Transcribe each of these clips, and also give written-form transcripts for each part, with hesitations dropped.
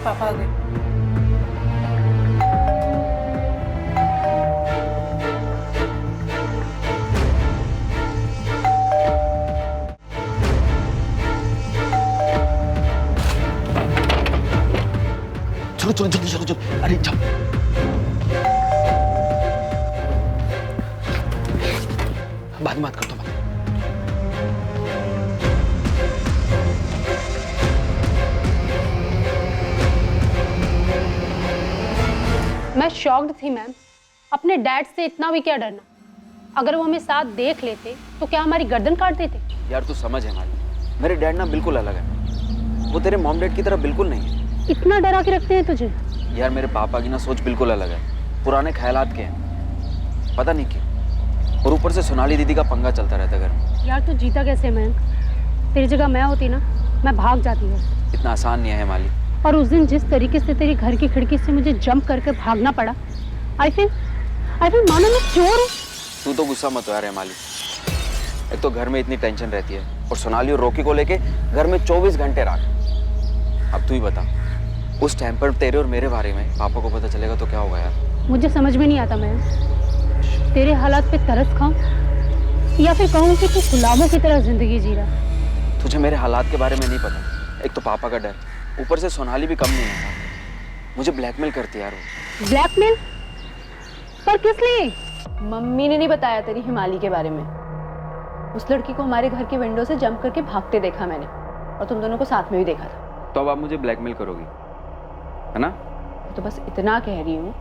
पापा आ गए। चलो चलो जल्दी चलो चलो, अरे जाओ। बाद में बात करता हूँ। मैं शॉक्ड थी मैम। अपने डैड से इतना भी क्या डरना? अगर वो हमें साथ देख लेते तो क्या हमारी गर्दन काट देते? यार तू समझ है माली, मेरे डैड ना बिल्कुल अलग है। वो तेरे मॉम डैड की तरह बिल्कुल नहीं है। इतना डरा के रखते हैं तुझे? यार मेरे पापा की ना सोच बिल्कुल अलग है, पुराने ख्यालात के हैं, पता नहीं क्यों। और ऊपर से सोनाली दीदी का पंगा चलता रहता है घर में। यार तू जीता कैसे मयंक? तेरी जगह मैं होती ना, मैं भाग जाती है। इतना आसान नहीं है माली। और उस दिन जिस तरीके से तेरी घर की खिड़की से मुझे जंप करके भागना पड़ा, आई फील मानो मैं चोर हूँ। तू तो गुस्सा मत हो यार माली। एक तो घर में इतनी टेंशन रहती है और सोनाली और रॉकी को लेके घर में 24 घंटे रात। अब तू ही बता, उस टाइम पर तेरे और मेरे बारे में पापा को पता चलेगा तो क्या होगा यार? मुझे समझ में नहीं आता मैं तेरे हालात पे तरस खाऊं या फिर कहूं कि तू गुलामों की तरह जिंदगी जी रहा। तुझे मेरे हालात के बारे में नहीं पता। एक तो पापा का डर, ऊपर से सोनाली भी कम नहीं है। मुझे ब्लैकमेल करती है यार वो। ब्लैकमेल? पर किस लिए? मम्मी ने नहीं बताया तेरी हिमाली के बारे में। उस लड़की को हमारे घर की विंडो से जंप करके भागते देखा मैंने, और तुम दोनों को साथ में भी देखा था। तो अब आप मुझे ब्लैकमेल करोगी, है ना? तो बस इतना कह रही हूँ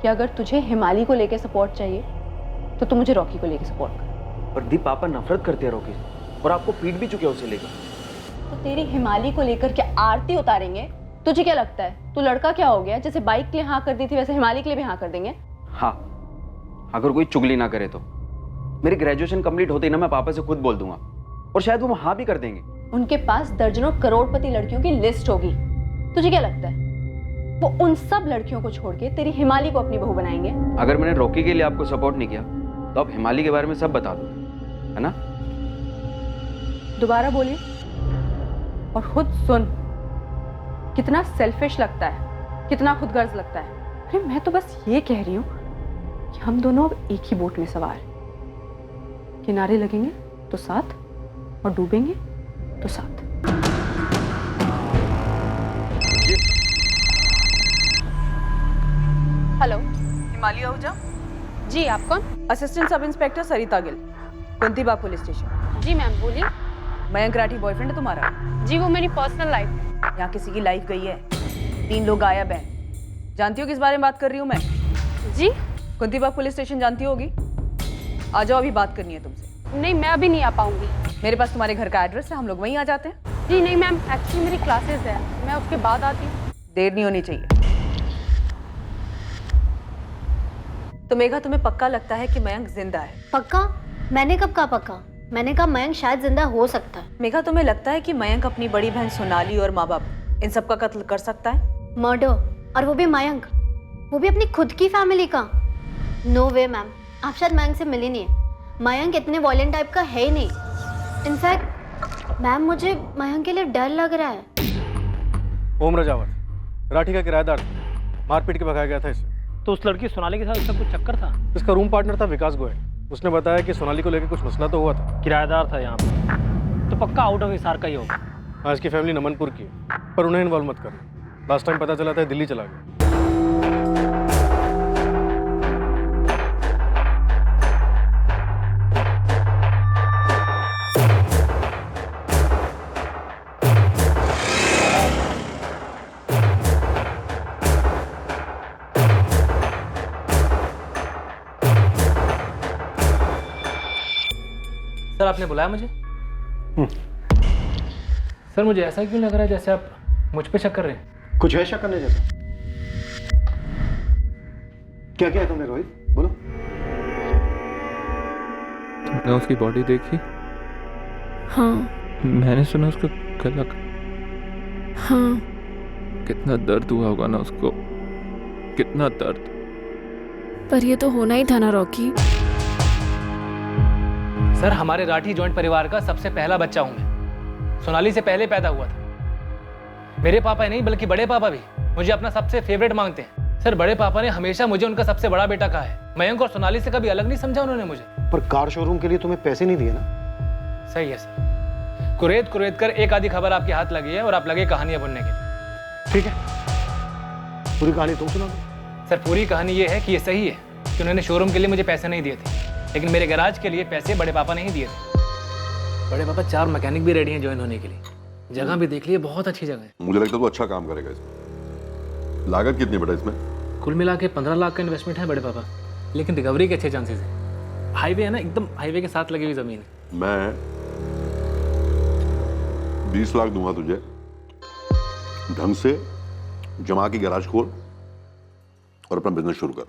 कि अगर तुझे हिमाली को लेके सपोर्ट चाहिए तो तू मुझे रॉकी को लेके सपोर्ट कर। पर दी पापा नफरत करते हैं रॉकी से, और आपको पीट भी चुके हैं उसे लेकर। तो तेरी हिमाली को लेकर क्या आरती उतारेंगे? तुझे क्या लगता है तू लड़का क्या हो गया? जैसे बाइक के लिए हाँ कर दी थी वैसे हिमाली के लिए भी हाँ कर देंगे? हाँ, अगर कोई चुगली ना करे तो। मेरी ग्रेजुएशन कंप्लीट होते ही ना मैं पापा से खुद बोल दूंगा, और शायद वो हाँ भी कर देंगे। उनके पास दर्जनों करोड़पति लड़कियों की लिस्ट होगी। तुझे क्या लगता है वो उन सब लड़कियों को छोड़ के तेरी हिमाली को अपनी बहू बनाएंगे? अगर मैंने रॉकी के लिए आपको सपोर्ट नहीं किया तो आप हिमाली के बारे में सब बता दो, है ना? दोबारा बोलिए और खुद सुन। कितना सेल्फिश लगता है, कितना खुदगर्ज लगता है। अरे मैं तो बस ये कह रही हूँ कि हम दोनों अब एक ही बोट में सवार हैं। किनारे लगेंगे तो साथ, और डूबेंगे तो साथ। हेलो, हिमाली आहूजा? जी, आप कौन? असिस्टेंट सब इंस्पेक्टर सरिता गिल, कुंतीबाग पुलिस स्टेशन। जी मैम, बोलिए। मयंक राठी बॉयफ्रेंड है तुम्हारा? जी, वो मेरी पर्सनल लाइफ है। यहाँ किसी की लाइफ गई है, 3 लोग गायब हैं। जानती हो किस बारे में बात कर रही हूँ मैं? जी? कुंतीबाग पुलिस स्टेशन जानती होगी। आ जाओ, अभी बात करनी है तुमसे। नहीं, मैं अभी नहीं आ पाऊंगी। मेरे पास तुम्हारे घर का एड्रेस है, हम लोग वहीं आ जाते हैं। जी नहीं मैम, एक्चुअली मेरी क्लासेस है, मैं उसके बाद आती हूँ। देर नहीं होनी चाहिए। तो मेघा, तुम्हें पक्का लगता है कि मयंक जिंदा है? पक्का? मैंने कब कहा पक्का? मैंने कहा मयंक शायद जिंदा हो सकता है। मेघा, तुम्हें लगता है कि मयंक अपनी बड़ी बहन सोनाली और माँ बाप इन सब का कत्ल कर सकता है? मर्डर, और वो भी मयंक, वो भी अपनी खुद की फैमिली का? नो वे मैम, आप शायद मयंक से मिली नहीं है। मयंक इतने वॉयलेंट टाइप का है ही नहीं। इनफैक्ट मैम, मुझे मयंक के लिए डर लग रहा है। ओम रजावत राठी का किराएदार था, मारपीट के भगाया गया था इसे। तो उस लड़की सोनाली के साथ इसका कुछ चक्कर था? इसका रूम पार्टनर था विकास गोयल। उसने बताया कि सोनाली को लेकर कुछ मसला तो हुआ था। किराएदार था यहाँ पे, तो पक्का आउट ऑफ हिसार का ही होगा। आज की फैमिली नमनपुर की है, पर उन्हें इन्वॉल्व मत करना। लास्ट टाइम पता चला था दिल्ली चला गया। सर, आपने बुलाया मुझे? सर, मुझे ऐसा क्यों लग रहा है जैसे आप मुझ पे शक कर रहे हैं? कुछ है शक करने जैसा? क्या किया तुमने रोहित? बोलो। तुमने उसकी बॉडी देखी? हाँ। मैंने सुना उसका गला। हाँ। कितना दर्द हुआ होगा ना उसको, कितना दर्द। पर ये तो होना ही था ना रॉकी। सर, हमारे राठी जॉइंट परिवार का सबसे पहला बच्चा हूं मैं। सोनाली से पहले पैदा हुआ था। मेरे पापा ही नहीं बल्कि बड़े पापा भी मुझे अपना सबसे फेवरेट मांगते हैं। सर बड़े पापा ने हमेशा मुझे उनका सबसे बड़ा बेटा कहा है। मयंक और सोनाली से कभी अलग नहीं समझा उन्होंने मुझे। पर कार शोरूम के लिए तुम्हें पैसे नहीं दिए ना? सही है सर, कुरेद कुरेद कर एक आधी खबर आपके हाथ लगी है और आप लगे कहानियां बुनने के लिए। ठीक है, पूरी कहानी तुम सुना दो। सर पूरी कहानी ये है कि ये सही है कि उन्होंने शोरूम के लिए मुझे पैसे नहीं दिए थे, लेकिन मेरे गैराज के लिए पैसे बड़े पापा ने ही दिए थे। बड़े पापा 4 मैकेनिक भी रेडी हैं ज्वाइन होने के लिए। जगह भी देख लिए, बहुत अच्छी जगह है। मुझे लगता है तू अच्छा काम करेगा इसमें। लागत कितनी बेटा इसमें? कुल मिला के 15 लाख का इन्वेस्टमेंट है बड़े पापा, लेकिन रिकवरी के अच्छे चांसेस हैं। हाईवे है ना, एकदम हाईवे के साथ लगी हुई जमीन है। मैं 20 लाख दूंगा तुझे, ढंग से जमा की गैराज खोल और अपना बिजनेस शुरू कर।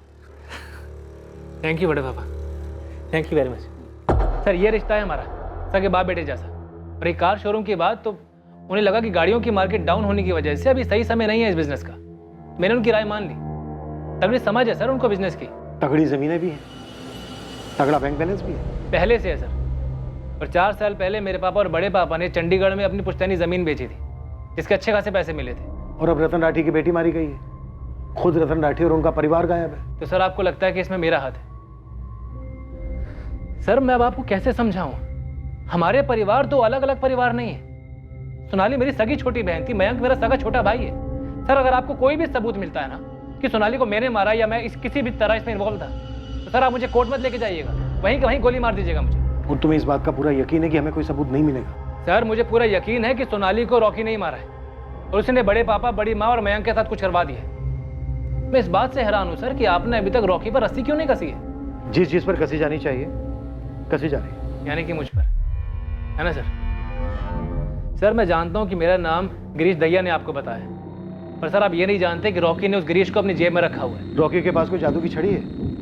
थैंक यू बड़े पापा, thank you very much. Sir ये रिश्ता है हमारा सगे बाप बेटे जैसा। और एक कार शोरूम की बात, तो उन्हें लगा कि गाड़ियों की मार्केट डाउन होने की वजह से अभी सही समय नहीं है इस बिजनेस का। मैंने उनकी राय मान ली। तगड़ी समझ है सर उनको बिजनेस की। तगड़ी जमीनें भी हैं, तगड़ा बैंक बैलेंस भी है। पहले से है सर। और 4 साल पहले मेरे पापा और बड़े पापा ने चंडीगढ़ में अपनी पुश्तैनी जमीन बेची थी, जिसके अच्छे खासे पैसे मिले थे। और अब रतन राठी की बेटी मारी गई है, खुद रतन राठी और उनका परिवार गायब है। तो सर आपको लगता है कि इसमें मेरा हाथ है? सर मैं अब आपको कैसे समझाऊं, हमारे परिवार तो अलग अलग परिवार नहीं है। सोनाली मेरी सगी छोटी बहन थी, मयंक मेरा सगा छोटा भाई है। सर अगर आपको कोई भी सबूत मिलता है ना कि सोनाली को मैंने मारा या मैं किसी भी तरह इसमें इन्वॉल्व था, तो सर आप मुझे कोर्ट मत लेके जाइएगा, वहीं के वहीं गोली मार दीजिएगा मुझे। और तुम्हें इस बात का पूरा यकीन है कि हमें कोई सबूत नहीं मिलेगा? सर मुझे पूरा यकीन है कि सोनाली को रॉकी नहीं मारा है और उसने बड़े पापा, बड़ी माँ और मयंक के साथ कुछ करवा दिया है। मैं इस बात से हैरान हूं सर कि आपने अभी तक रॉकी पर रस्सी क्यों नहीं कसी है? जिस चीज पर कसी जानी चाहिए कसी जा रही। यानी कि मुझ पर, है ना सर? सर मैं जानता हूं कि मेरा नाम गिरीश दहिया ने आपको बताया, पर सर आप ये नहीं जानते कि रॉकी ने उस गिरीश को अपनी जेब में रखा हुआ है। रॉकी के पास कोई जादू की छड़ी है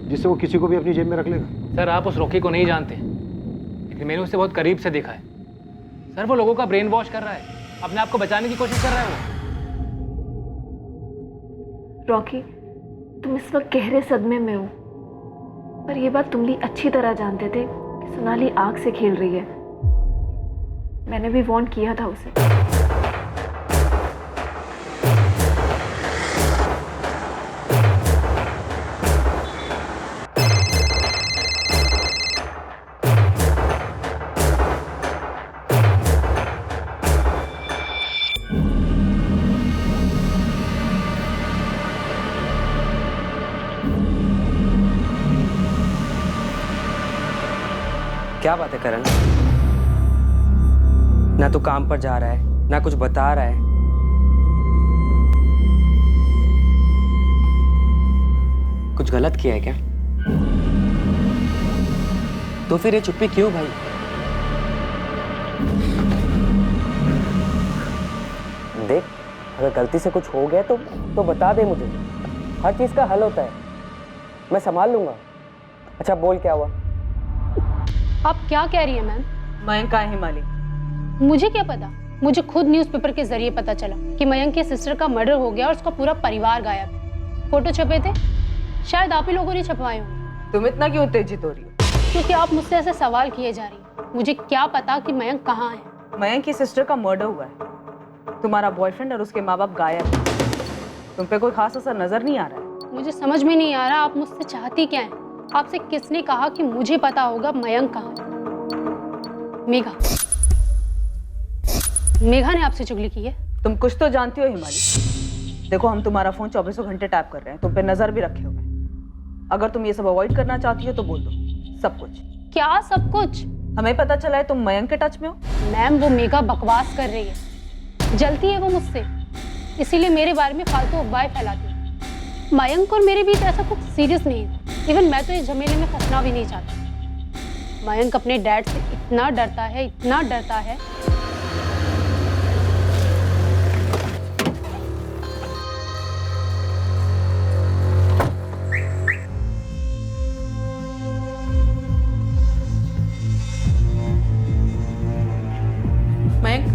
जिससे वो किसी को भी अपनी जेब में रख लेगा? सर आप उस रॉकी को नहीं जानते, लेकिन मैंने उसे बहुत करीब से देखा है। सर वो लोगों का ब्रेन वॉश कर रहा है, अपने आप को बचाने की कोशिश कर रहा है वो। रॉकी, तुम इस वक्त गहरे सदमे में हो, पर यह बात तुम भी अच्छी तरह जानते थे कि सोनाली आग से खेल रही है। मैंने भी वार्न किया था उसे। क्या बात है करण, ना तो काम पर जा रहा है ना कुछ बता रहा है। कुछ गलत किया है क्या? तो फिर ये चुप्पी क्यों भाई? देख, अगर गलती से कुछ हो गया तो बता दे मुझे। हर चीज का हल होता है, मैं संभाल लूंगा। अच्छा बोल, क्या हुआ? आप क्या कह रही हैं मैम? मयंक कहाँ है हिमाली? मुझे क्या पता, मुझे खुद न्यूज़पेपर के जरिए पता चला कि मयंक की सिस्टर का मर्डर हो गया और उसका पूरा परिवार गायब है। फोटो छपे थे, शायद आप ही लोगों ने छपवाए होंगे। तुम इतना क्यों उत्तेजित हो रही हो? क्योंकि आप मुझसे ऐसे सवाल किए जा रही हैं। मुझे क्या पता कि मयंक कहाँ है। मयंक की सिस्टर का मर्डर हुआ है, तुम्हारा बॉयफ्रेंड और उसके माँ बाप गायब है। तुम पे कोई खास असर नजर नहीं आ रहा है। मुझे समझ में नहीं आ रहा आप मुझसे चाहती क्या है। आपसे किसने कहा कि मुझे पता होगा मयंक कहाँ है? मेघा ने आपसे चुगली की है। तुम कुछ तो जानती हो हिमाली। देखो हम तुम्हारा फोन 24 घंटे टैप कर रहे हैं, तुम पे नजर भी रखे हुए हैं। अगर तुम ये सब अवॉइड करना चाहती हो तो बोल दो सब कुछ। क्या सब कुछ? हमें पता चला है तुम मयंक के टच में हो। मैम वो मेघा बकवास कर रही है, जलती है वो मुझसे, इसीलिए मेरे बारे में फालतू अफवाहें फैलाती है। मयंक और मेरे बीच ऐसा कुछ सीरियस नहीं है। इवन मैं तो इस झमेले में फंसना भी नहीं चाहती। मयंक अपने डैड से इतना डरता है, इतना डरता है। मयंक,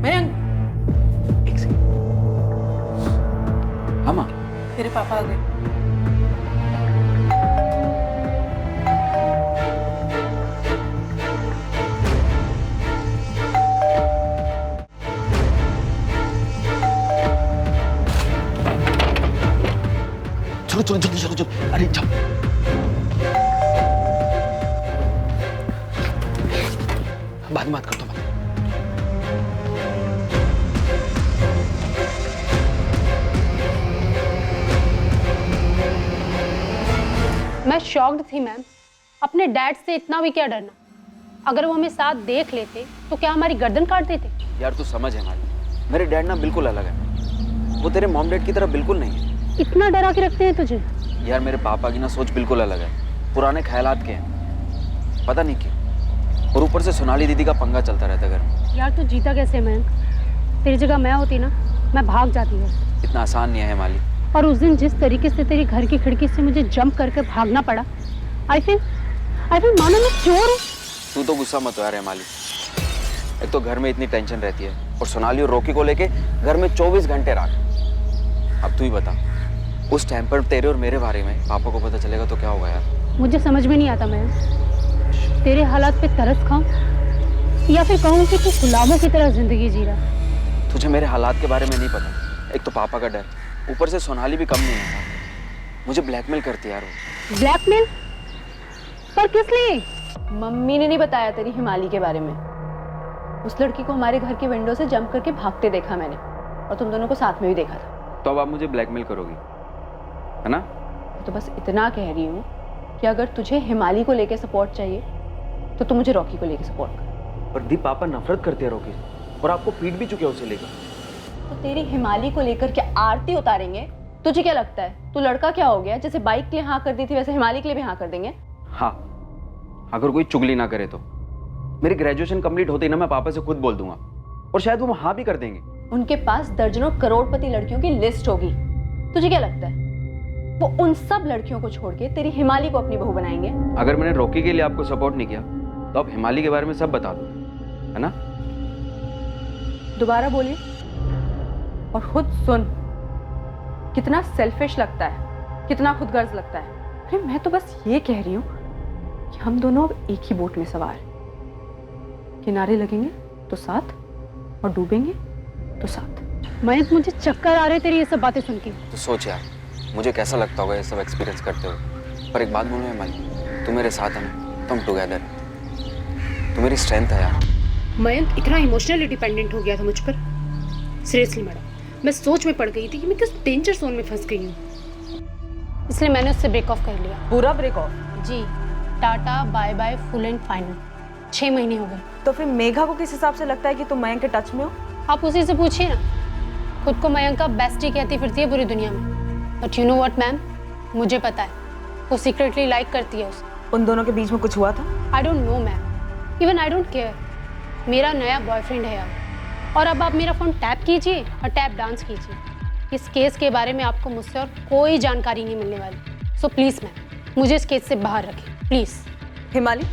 मयंक, एक सेकंड। हाँ माँ, तेरे पापा आ गए। चलो जल्दी चलो चलो, अरे जाओ। बाद में बात करता हूँ। मैं शॉक्ड थी मैम। अपने डैड से इतना भी क्या डरना? अगर वो हमें साथ देख लेते तो क्या हमारी गर्दन काट देते? यार तू समझ है माली, मेरे डैड ना बिल्कुल अलग है। वो तेरे मॉम डैड की तरह बिल्कुल नहीं है। इतना डरा के रखते हैं तुझे? यार मेरे पापा की ना सोच बिल्कुल अलग है, पुराने ख्यालात के हैं, पता नहीं क्यों। और ऊपर से सोनाली दीदी का पंगा चलता रहता घर में। यार तू जीता कैसे मयंक? तेरी जगह मैं होती ना, मैं भाग जाती है। इतना आसान नहीं है माली। और उस दिन जिस तरीके से तेरी घर की खिड़की से मुझे जंप करके भागना पड़ा, आई फील मानो मैं चोर हूँ। तू तो गुस्सा मत हो यार माली। एक तो घर में इतनी टेंशन रहती है और सोनाली और रॉकी को लेके घर में 24 घंटे राख। अब तू ही बता, उस टाइम पर तेरे और मेरे बारे में पापा को पता चलेगा तो क्या होगा यार? मुझे समझ में नहीं आता मैं तेरे हालात पे तरस खाऊं या फिर कहूं कि तू गुलामों की तरह जिंदगी जी रहा। तुझे मेरे हालात के बारे में नहीं पता। एक तो पापा का डर, ऊपर से सोनाली भी कम नहीं है यार। मुझे ब्लैकमेल करती है यार वो। ब्लैकमेल? पर किस लिए? मम्मी ने नहीं बताया तेरी हिमाली के बारे में। उस लड़की को हमारे घर के विंडो से जंप करके भागते देखा मैंने, और तुम दोनों को साथ में भी देखा था। तो अब आप मुझे ब्लैकमेल करोगी, है ना? तो बस इतना कह रही हूँ कि अगर तुझे हिमाली को लेके सपोर्ट चाहिए तो तू मुझे रॉकी को लेके सपोर्ट कर। पर दी पापा नफरत करते हैं रॉकी से, और आपको पीट भी चुके हैं उसे लेकर। तो तेरी हिमाली को लेकर क्या आरती उतारेंगे? तुझे क्या लगता है तू लड़का क्या हो गया? जैसे बाइक के लिए हाँ कर दी थी वैसे हिमाली के लिए भी हाँ कर देंगे? हाँ, अगर कोई चुगली ना करे तो। मेरी ग्रेजुएशन कंप्लीट होते ही ना मैं पापा से खुद बोल दूंगा, और शायद वो हाँ भी कर देंगे। उनके पास दर्जनों करोड़पति लड़कियों की लिस्ट होगी। तुझे क्या लगता है वो उन सब लड़कियों को छोड़ के तेरी हिमाली को अपनी बहू बनाएंगे? अगर मैंने रॉकी के लिए आपको सपोर्ट नहीं किया तो आप हिमाली के बारे में सब बता दो, है ना? दोबारा बोलिए। और खुद सुन, कितना सेल्फिश लगता है, कितना खुदगर्ज लगता है। अरे मैं तो बस ये कह रही हूँ कि हम दोनों अब एक ही बोट में सवार हैं। किनारे लगेंगे तो साथ, और डूबेंगे तो साथ। मयंक मुझे चक्कर आ रहे तेरी ये सब बातें सुन के। तो सोच यार, मुझे कैसा लगता होगा ये सब एक्सपीरियंस करते हुए। पर एक बात बोलूं हिमाली, तू मेरे साथ है ना, तो हम टुगेदर। तू मेरी स्ट्रेंथ है यार। मयंक इतना इमोशनली डिपेंडेंट हो गया था मुझ पर। सीरियसली मैडम, मैं सोच में पड़ गई थी कि मैं किस डेंजर जोन में फंस गई हूँ। इसलिए मैंने उससे ब्रेक ऑफ कर लिया। पूरा ब्रेक ऑफ? जी, tata bye bye full and final. 6 महीने हो गए। तो फिर मेघा को किस हिसाब से लगता है कि तुम मयंक के टच में हो? आप उसी से पूछिए ना। खुद को मयंक का बेस्टी कहती फिरती है पूरी दुनिया में। But you know what ma'am, मुझे पता है वो सीक्रेटली लाइक करती है उसे। उन दोनों के बीच में कुछ हुआ था? I don't know ma'am, even I don't care. मेरा नया बॉयफ्रेंड है अब। और अब आप मेरा फ़ोन टैप कीजिए और टैप डांस कीजिए। इस केस के बारे में आपको मुझसे और कोई जानकारी नहीं मिलने वाली। सो प्लीज़ मैम, मुझे इस केस से बाहर रखें प्लीज़। हिमाली,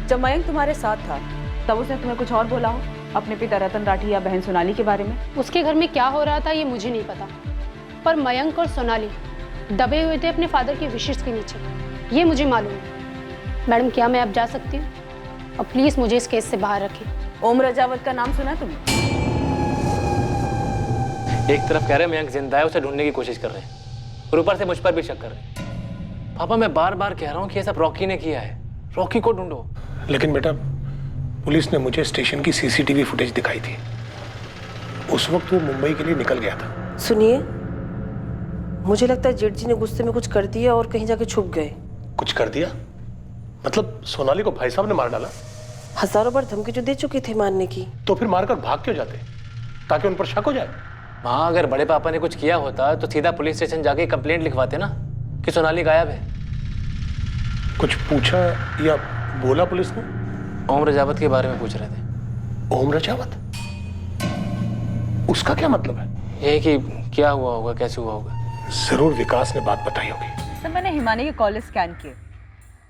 जब मयंक तुम्हारे साथ था तब उसने तुम्हें कुछ और बोला हो अपने पिता रतन राठी या बहन सोनाली के बारे में? उसके घर में क्या हो रहा था ये मुझे नहीं पता, पर मयंक और सोनाली दबे हुए थे अपने फादर के विशेष के नीचे, ये मुझे मालूम है। मैडम, क्या मैं अब जा सकती हूँ? और प्लीज़ मुझे इस केस से बाहर रखें। ओम रजावत का नाम सुना तुमने? एक तरफ कह रहे हैं मयंक जिंदा है, उसे ढूंढने की कोशिश कर रहे हैं, और ऊपर से मुझ पर भी शक कर रहे हैं। पापा, मैं बार बार कह रहा हूँ कि ये सब रॉकी ने किया है। रॉकी को ढूंढो। लेकिन बेटा, पुलिस ने मुझे स्टेशन की सीसीटीवी फुटेज दिखाई थी। उस वक्त वो मुंबई के लिए निकल गया था। सुनिए, मुझे लगता है जेठ जी ने गुस्से में कुछ कर दिया और कहीं जाके छुप गए। कुछ कर दिया? मतलब सोनाली को भाई साहब ने मार डाला? हजारों बार धमकी जो दे चुकी थी मारने की। तो फिर मारकर भाग क्यों जाते? ताकि उन पर शक हो जाए। हाँ, अगर बड़े पापा ने कुछ किया होता तो सीधा पुलिस स्टेशन जाके कंप्लेंट लिखवाते ना कि सोनाली गायब है। कुछ पूछा या बोला पुलिस ने? ओम रजावत के बारे में पूछ रहे थे। ओम रजावत? उसका क्या मतलब है? यही कि क्या हुआ होगा, कैसे हुआ होगा। जरूर विकास ने बात बताई होगी। सर, मैंने हिमानी के कॉल स्कैन किए,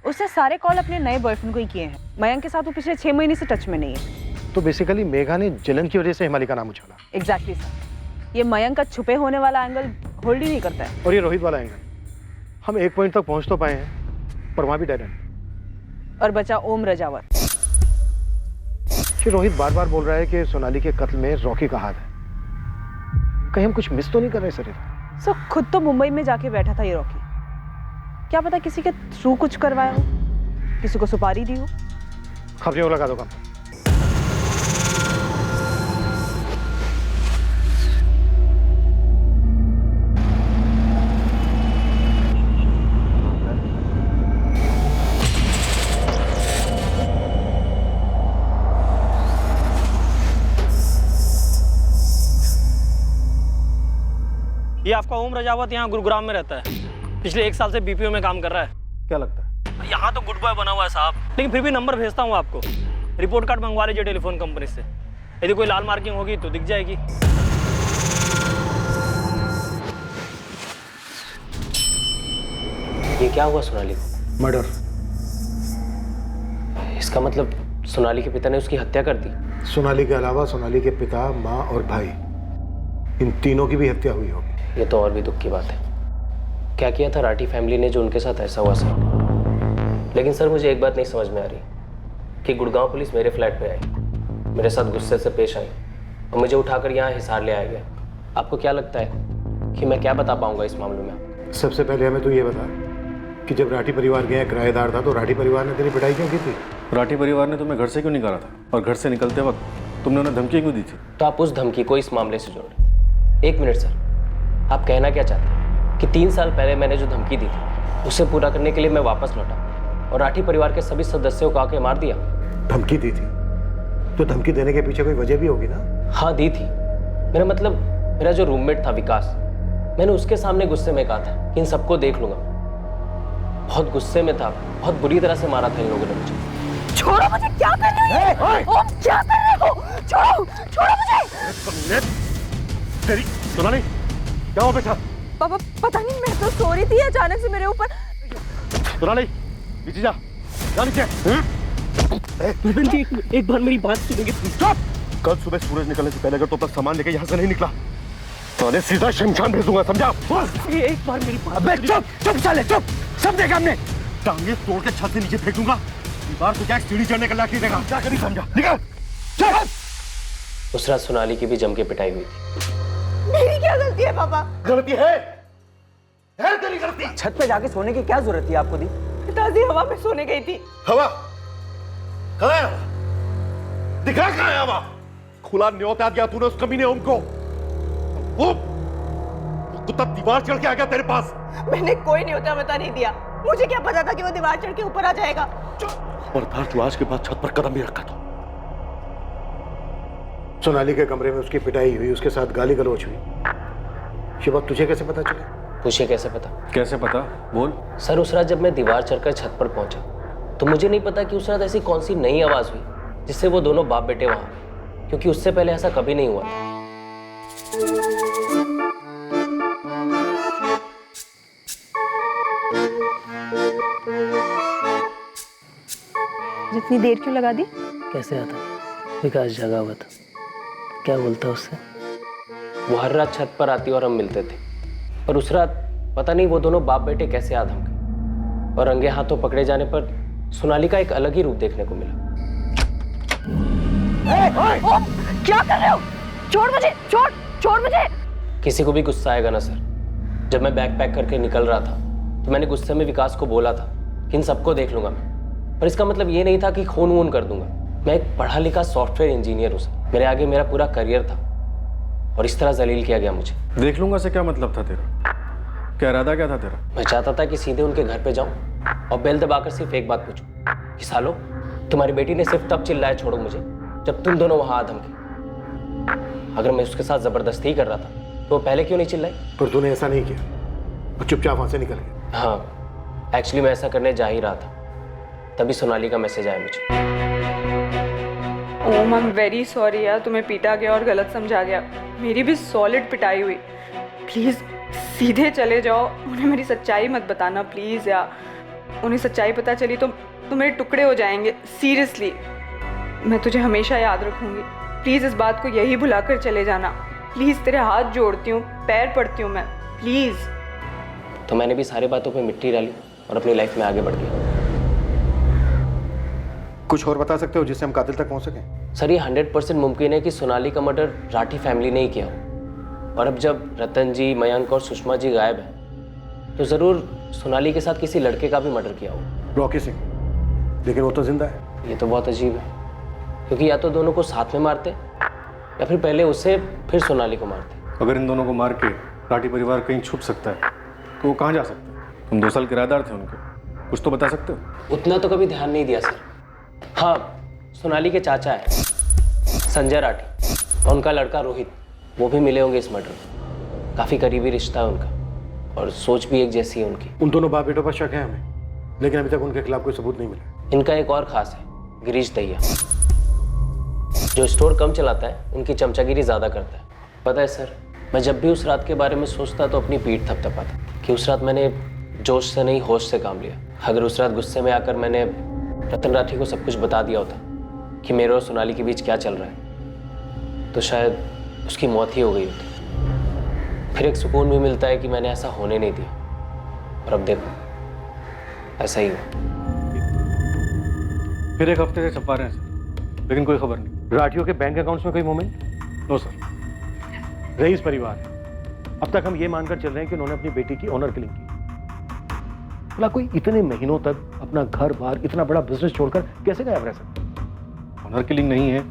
उससे सारे कॉल अपने नए बॉयफ्रेंड को ही किए हैं। मयंक के साथ वो पिछले 6 महीने से टच में नहीं है। तो बेसिकली मेघा ने जलन की वजह से हिमाली का नाम उछाला। एग्जैक्टली सर, ये मयंक का छुपे होने वाला एंगल होल्ड ही नहीं करता है। और ये रोहित वाला एंगल, हम एक पॉइंट तक पहुंच तो पाए हैं पर वहां भी डेड एंड। और बचा ओम रजावत। रोहित बार बार बोल रहा है कि सोनाली के कत्ल में रॉकी का हाथ है। कहीं हम कुछ मिस तो नहीं कर रहे सर? खुद तो मुंबई में जाके बैठा था ये रॉकी, क्या पता किसी के थ्रू कुछ करवाया हो, किसी को सुपारी दी हो। खबरियों लगा दो काम। ये आपका ओम रजावत यहाँ गुरुग्राम में रहता है, पिछले 1 साल से बीपीओ में काम कर रहा है। क्या लगता है? यहाँ तो गुड बॉय बना हुआ है साहब, लेकिन फिर भी नंबर भेजता हूँ आपको। रिपोर्ट कार्ड मंगवा लीजिए टेलीफोन कंपनी से, यदि कोई लाल मार्किंग होगी तो दिख जाएगी। ये क्या हुआ सोनाली को? मर्डर। इसका मतलब सोनाली के पिता ने उसकी हत्या कर दी? सोनाली के अलावा सोनाली के पिता, माँ और भाई, इन तीनों की भी हत्या हुई होगी। ये तो और भी दुख की बात है। क्या किया था राठी फैमिली ने जो उनके साथ ऐसा हुआ सर? लेकिन सर मुझे एक बात नहीं समझ में आ रही कि गुड़गांव पुलिस मेरे फ्लैट पे आई, मेरे साथ गुस्से से पेश आई और मुझे उठाकर यहाँ हिसार ले आया गया। आपको क्या लगता है कि मैं क्या बता पाऊंगा इस मामले में? सबसे पहले हमें तो ये बता कि जब राठी परिवार गया किराएदार था तो राठी परिवार ने तेरी पिटाई क्यों की थी? राठी परिवार ने तुम्हें घर से क्यों निकाला था और घर से निकलते वक्त तुमने उन्हें धमकी क्यों दी थी? तो आप उस धमकी को इस मामले से जोड़ें। 1 मिनट सर, आप कहना क्या चाहते हैं कि 3 साल पहले मैंने जो धमकी दी थी उसे पूरा करने के लिए मैं वापस लौटा और राठी परिवार के सभी सदस्यों को आके मार दिया? धमकी दी थी तो धमकी देने के पीछे कोई वजह भी होगी ना? हाँ दी थी। मेरा मतलब मेरा जो रूममेट था विकास, मैंने उसके सामने गुस्से में कहा था कि इन सबको देख लूंगा। बहुत गुस्से में था, बहुत बुरी तरह से मारा था इन लोगों ने मुझे। छोड़ो मुझे, क्या कर रहे हो? ओम क्या कर रहे हो? छोड़ो, छोड़ो मुझे। तेरी सोनाली क्या हुआ बेटा? पापा पता नहीं, मैं तो सो रही थी, अचानक से मेरे ऊपर। सोनाली नीचे जा, जा नीचे। विपिन जी एक बार मेरी बात सुनेंगे? चुप! कल सुबह सूरज निकलने से पहले अगर तो अपना सामान लेके यहाँ से नहीं निकला तो उन्हें सीधा शमशान भेज दूंगा, समझा? एक बार मेरी बात। अबे चुप, चुप साले चुप! सब देखा हमने। टांगे तोड़ के छत से नीचे फेंक दूंगा। दीवार तो क्या सीढ़ी चढ़ने का लाठी देगा? क्या करी समझा? निकल! चल! उस रात सोनाली की भी जम के पिटाई हुई थी। मेरी क्या गलती है पापा? गलती है तेरी गलती। छत पे जाके सोने की क्या जरूरत थी आपको? दी पिताजी हवा में सोने गई थी। हवा कहाँ है? दिखा कहाँ है हवा? खुला न्योता दिया तूने उस कमीने उनको। वो कुत्ता दीवार चढ़ के आ गया तेरे पास। मैंने कोई न्योता बता नहीं दिया, मुझे क्या पता था कि वो दीवार चढ़ के ऊपर आ जाएगा। खबरदार तू आज के बाद छत पर कदम भी रखा था। सोनाली के कमरे में उसकी पिटाई हुई, उसके साथ गाली गलौज हुई, ये बात तुझे कैसे पता चली? पूछिए कैसे पता? कैसे पता? बोल। सर उस रात जब मैं दीवार चढ़कर छत पर पहुंचा तो मुझे नहीं पता कि उस रात ऐसी कौन सी नई आवाज हुई जिससे वो दोनों बाप बेटे वहां, क्योंकि उससे पहले ऐसा कभी नहीं हुआ था। जितनी देर क्यों लगा दी? कैसे आता? विकास जगा हुआ था, क्या बोलता उससे? वो हर रात छत पर आती और हम मिलते थे, पर उस रात पता नहीं वो दोनों बाप बेटे कैसे आ धमके और रंगे हाथों पकड़े जाने पर सोनाली का एक अलग ही रूप देखने को मिला। ओम, क्या कर रहे हो? छोड़ मुझे, छोड़ मुझे। किसी को भी गुस्सा आएगा ना सर। जब मैं बैग पैक करके निकल रहा था तो मैंने गुस्से में विकास को बोला था कि इन सबको देख लूंगा मैं, पर इसका मतलब ये नहीं था कि खून वून कर दूंगा। मैं एक पढ़ा लिखा सॉफ्टवेयर इंजीनियर हूँ सर, मेरे आगे मेरा पूरा करियर था और इस तरह जलील किया गया मुझे। देख लूंगा से क्या मतलब था तेरा? क्या इरादा क्या था तेरा? मैं चाहता था कि सीधे उनके घर पे जाऊं और बेल दबाकर सिर्फ एक बात पूछूं कि सालो तुम्हारी बेटी ने सिर्फ तब चिल्लाया छोड़ो मुझे जब तुम दोनों वहां आ धमके। अगर मैं उसके साथ जबरदस्ती ही कर रहा था तो वो पहले क्यों नहीं चिल्लाई? पर तूने ऐसा नहीं किया और चुपचाप वहां से निकल गया। हाँ एक्चुअली मैं ऐसा करने जा ही रहा था, तभी सोनाली का मैसेज आया मुझे। ओम आई एम वेरी सॉरी यार, तुम्हें पीटा गया और गलत समझा गया। मेरी भी सॉलिड पिटाई हुई। प्लीज़ सीधे चले जाओ, उन्हें मेरी सच्चाई मत बताना प्लीज़ यार। उन्हें सच्चाई पता चली तो मेरे टुकड़े हो जाएंगे। सीरियसली मैं तुझे हमेशा याद रखूंगी। प्लीज़ इस बात को यही भुला कर चले जाना। प्लीज़ तेरे हाथ जोड़ती हूँ, पैर पड़ती हूँ मैं, प्लीज़। तो मैंने भी सारी बातों पे मिट्टी डाली और अपनी लाइफ में आगे बढ़ गया। कुछ और बता सकते हो जिससे हम कातिल तक पहुंच सकें? सर ये 100% मुमकिन है कि सोनाली का मर्डर राठी फैमिली ने ही किया हो। और अब जब रतन जी, मयंक और सुषमा जी गायब हैं तो ज़रूर सोनाली के साथ किसी लड़के का भी मर्डर किया हो। रॉकी सिंह, लेकिन वो तो जिंदा है। ये तो बहुत अजीब है, क्योंकि या तो दोनों को साथ में मारते या फिर पहले उसे फिर सोनाली को मारते। अगर इन दोनों को मार के राठी परिवार कहीं छुप सकता है तो वो कहाँ जा सकता है? तुम 2 साल किराएदार थे उनके, कुछ तो बता सकते हो? उतना तो कभी ध्यान नहीं दिया सर। हाँ, सोनाली के चाचा है संजय राठी और उनका लड़का रोहित, वो भी मिले होंगे इस मर्डर में। काफ़ी करीबी रिश्ता है उनका और सोच भी एक जैसी है उनकी। उन दोनों बाप बेटों पर शक है हमें, लेकिन अभी तक उनके खिलाफ कोई सबूत नहीं मिला। इनका एक और खास है, गिरीश दहिया, जो स्टोर कम चलाता है, उनकी चमचागिरी ज़्यादा करता है। पता है सर, मैं जब भी उस रात के बारे में सोचता तो अपनी पीठ थपथपाता कि उस रात मैंने जोश से नहीं होश से काम लिया। अगर उस रात गुस्से में आकर मैंने रतन राठी को सब कुछ बता दिया होता कि मेरे और सोनाली के बीच क्या चल रहा है, तो शायद उसकी मौत ही हो गई होती। फिर एक सुकून भी मिलता है कि मैंने ऐसा होने नहीं दिया, और अब देखो ऐसा ही हुआ। फिर एक हफ्ते से छपा रहे हैं सर, लेकिन कोई खबर नहीं। राठियों के बैंक अकाउंट्स में कोई मूवमेंट? No sir. रईस परिवार है। अब तक हम ये मानकर चल रहे हैं कि उन्होंने अपनी बेटी की ऑनर किलिंग की। भला कोई इतने महीनों तक अपना घर बार, इतना बड़ा बिजनेस छोड़कर कैसे गायब रह सकता? ऑनर किलिंग नहीं है,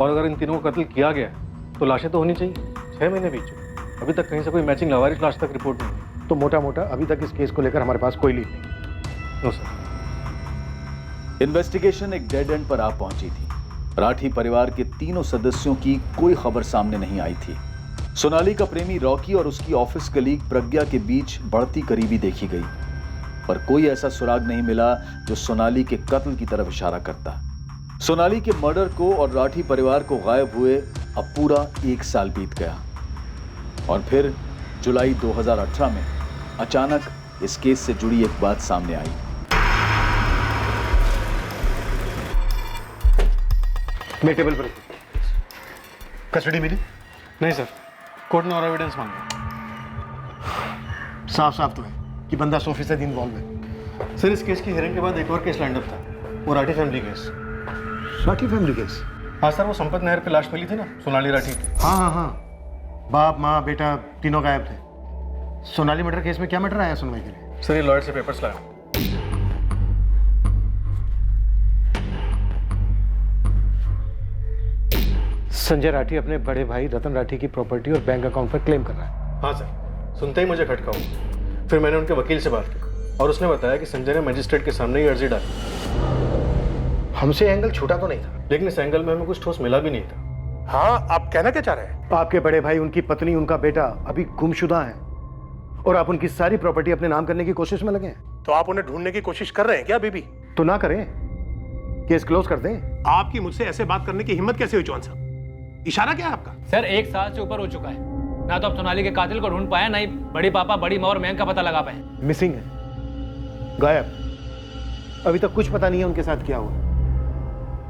और अगर इन तीनों को कत्ल किया गया तो लाशें तो होनी चाहिए। 6 महीने बीत चुके, अभी तक कहीं से कोई मैचिंग लावारिस लाश तक रिपोर्ट नहीं हुई। तो मोटा मोटा अभी तक इस केस को लेकर हमारे पास कोई लीड नहीं। No sir. इन्वेस्टिगेशन एक डेड एंड पर आ पहुंची थी। राठी परिवार के तीनों सदस्यों की कोई खबर सामने नहीं आई थी। सोनाली का प्रेमी रॉकी और उसकी ऑफिस कलीग प्रज्ञा के बीच बढ़ती करीबी देखी गई, पर कोई ऐसा सुराग नहीं मिला जो सोनाली के कत्ल की तरफ इशारा करता। सोनाली के मर्डर को और राठी परिवार को गायब हुए अब पूरा 1 साल बीत गया, और फिर जुलाई 2018 में अचानक इस केस से जुड़ी एक बात सामने आई। मेरे टेबल पर कस्टडी मिली? नहीं सर, कोर्ट ने और एविडेंस मांगा। साफ साफ तो है कि बंदा 100% इन्वॉल्व है। सर, इस केस की हियरिंग के बाद एक और केस लाइंड अप था, वो Rathi family case. Rathi family case? हाँ सर, वो संपत नहर पे लाश मिली थी ना, सोनाली राठी की। हाँ हाँ हाँ, बाप माँ बेटा तीनों गायब थे। सोनाली मर्डर केस में क्या मैटर आया सुनवाई के लिए? सर, ये लॉयर से पेपर्स लाया। संजय राठी अपने बड़े भाई रतन राठी की प्रॉपर्टी और बैंक अकाउंट पर क्लेम कर रहा है। हाँ सर, सुनते ही मुझे खटका हुआ। फिर मैंने उनके वकील से बात की और उसने बताया कि संजय ने मजिस्ट्रेट के सामने ही अर्जी डाली। हमसे एंगल छूटा तो नहीं था, लेकिन इस एंगल में हमें कुछ ठोस मिला भी नहीं था। हाँ, आप कहना क्या चाह रहे हैं? आपके बड़े भाई, उनकी पत्नी, उनका बेटा अभी गुमशुदा हैं और आप उनकी सारी प्रॉपर्टी अपने नाम करने की कोशिश में लगे हैं। तो आप उन्हें ढूंढने की कोशिश कर रहे हैं क्या बीबी? तो ना करें, केस क्लोज कर दें। आपकी मुझसे ऐसे बात करने की हिम्मत कैसे हुई जॉन साहब? इशारा क्या है आपका? सर, 1 साल से ऊपर हो चुका है, ना तो अब सोनाली के कातिल को ढूंढ पाया, ना ही बड़ी पापा, बड़ी माँ और मयंक का पता लगा पाए। मिसिंग है, गायब। अभी तक कुछ पता नहीं है उनके साथ क्या हुआ,